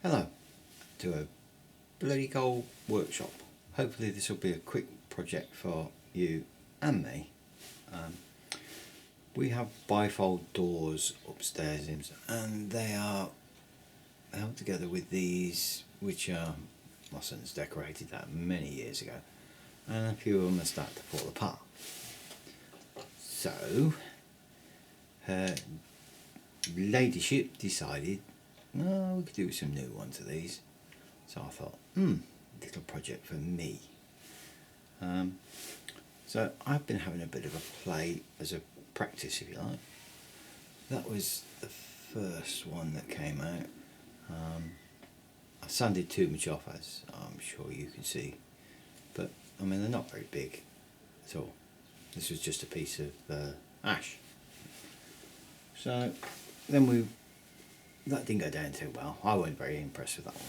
Hello to a bloody cold workshop. Hopefully this will be a quick project for you and me. We have bifold doors upstairs and they are held together with these, which are, my son's decorated that many years ago, and a few of them are starting to fall apart. So her ladyship decided, oh, we could do some new ones of these. So I thought, little project for me. So I've been having a bit of a play as a practice, if you like. That was the first one that came out. I sanded too much off, as I'm sure you can see, but I mean they're not very big at all. This was just a piece of ash. So then that didn't go down too well. I wasn't very impressed with that one.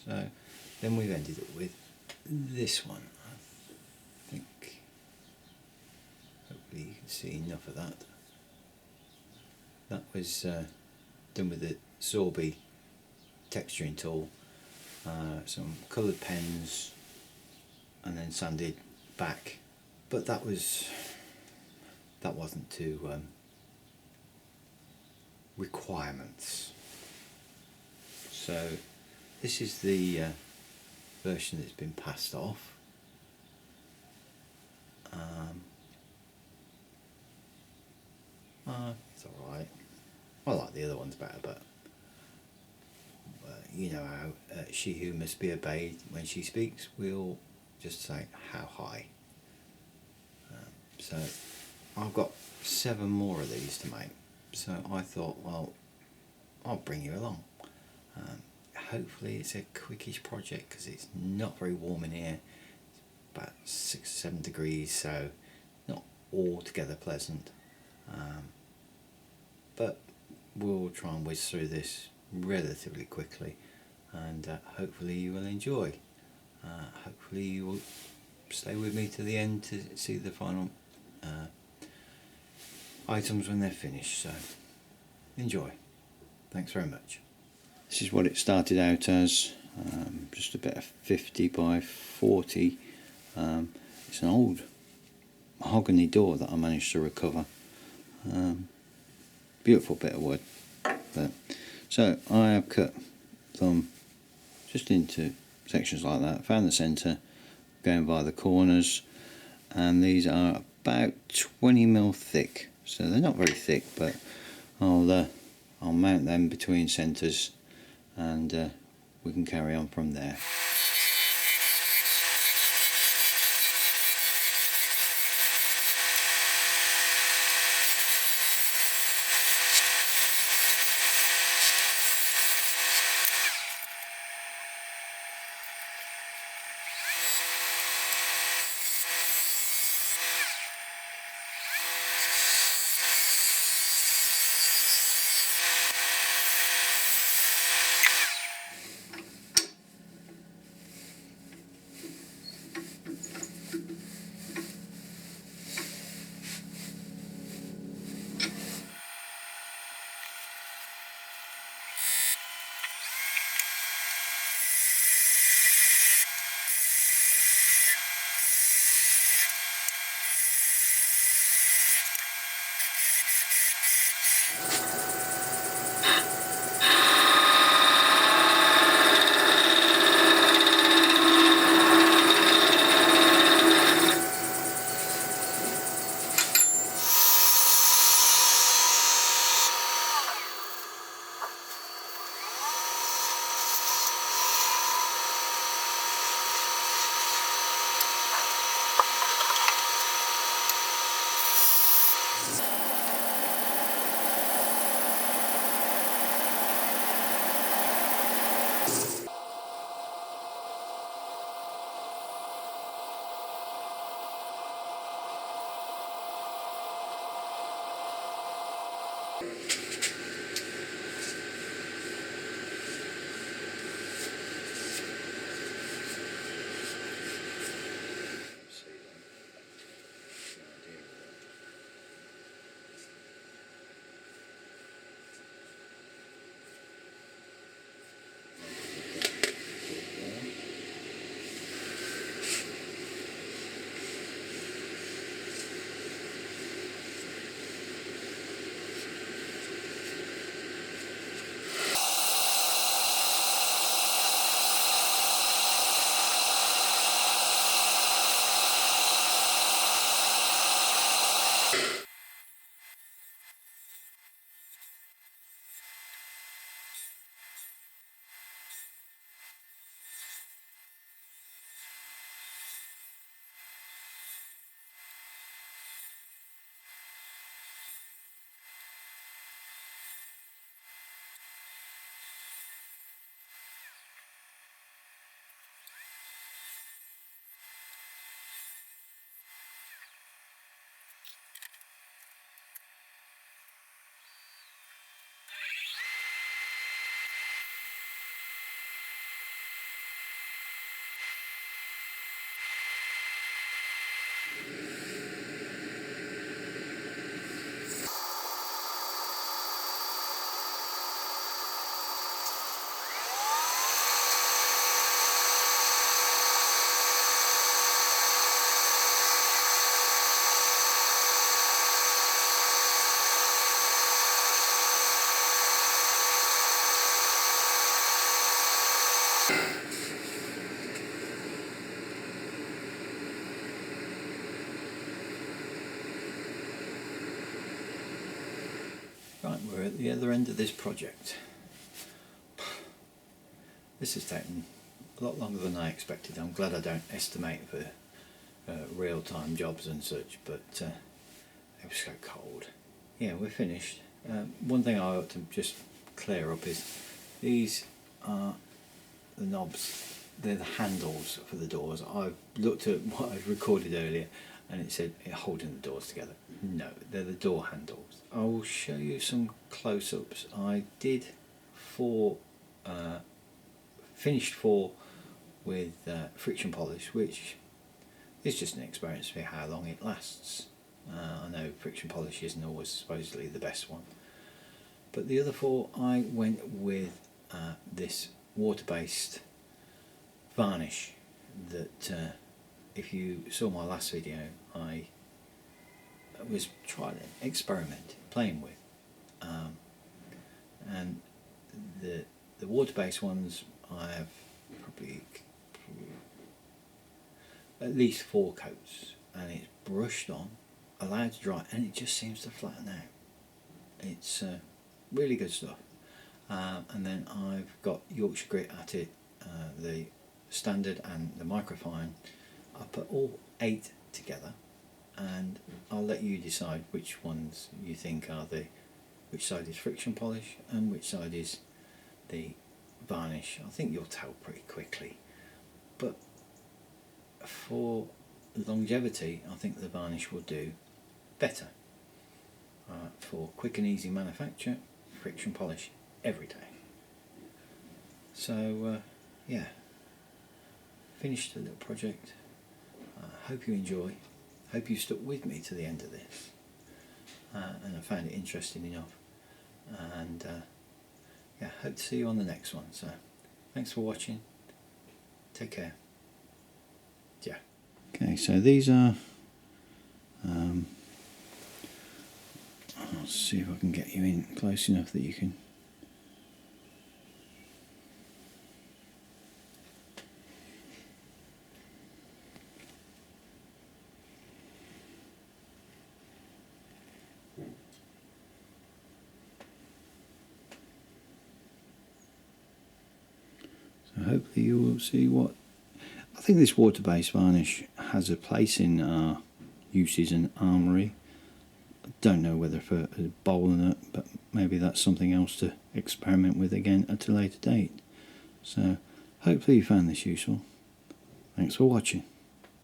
So then we've ended up with this one. I think hopefully you can see enough of that. That was done with the Sorby texturing tool, some coloured pens, and then sanded back. But that wasn't to requirements. So this is the version that's been passed off. It's alright. I like the other ones better, but you know how she who must be obeyed, when she speaks, we'll just say how high. So I've got 7 more of these to make, so I thought, well, I'll bring you along. Hopefully it's a quickish project because it's not very warm in here. It's about 6 or 7 degrees, so not altogether pleasant. But we'll try and whiz through this relatively quickly, and hopefully you will enjoy. Hopefully you will stay with me to the end to see the final items when they're finished. So enjoy. Thanks very much. This is what it started out as, just a bit of 50 by 40. It's an old mahogany door that I managed to recover. Beautiful bit of wood. So I have cut them just into sections like that, found the centre, going by the corners, and these are about 20mm thick, so they're not very thick, but I'll mount them between centres, and we can carry on from there. Right, we're at the other end of this project. This has taken a lot longer than I expected. I'm glad I don't estimate for real-time jobs and such, but it was so cold. Yeah, we're finished. One thing I ought to just clear up is these are the knobs. They're the handles for the doors. I've looked at what I recorded earlier and it said holding the doors together. No, they're the door handles. I'll show you some close-ups. I did finished 4 with friction polish, which is just an experience for how long it lasts. I know friction polish isn't always supposedly the best one, but the other 4 I went with this water-based varnish that if you saw my last video, I was trying to experiment, playing with, and the water-based ones I have probably at least 4 coats, and it's brushed on, allowed to dry, and it just seems to flatten out. It's really good stuff. And then I've got Yorkshire grit at it, the standard and the Microfine. I put all 8 together, and I'll let you decide which ones you think are which side is friction polish and which side is the varnish. I think you'll tell pretty quickly, but for longevity I think the varnish will do better. For quick and easy manufacture, friction polish every day. So yeah, finished the little project. Hope you enjoy, hope you stuck with me to the end of this, and I found it interesting enough, and yeah, hope to see you on the next one. So thanks for watching, take care. Yeah. Okay, so these are I'll see if I can get you in close enough that you can. So hopefully you will see what I think. This water-based varnish has a place in our uses and armoury. I don't know whether for a bowl or not, but maybe that's something else to experiment with again at a later date. So hopefully you found this useful. Thanks for watching.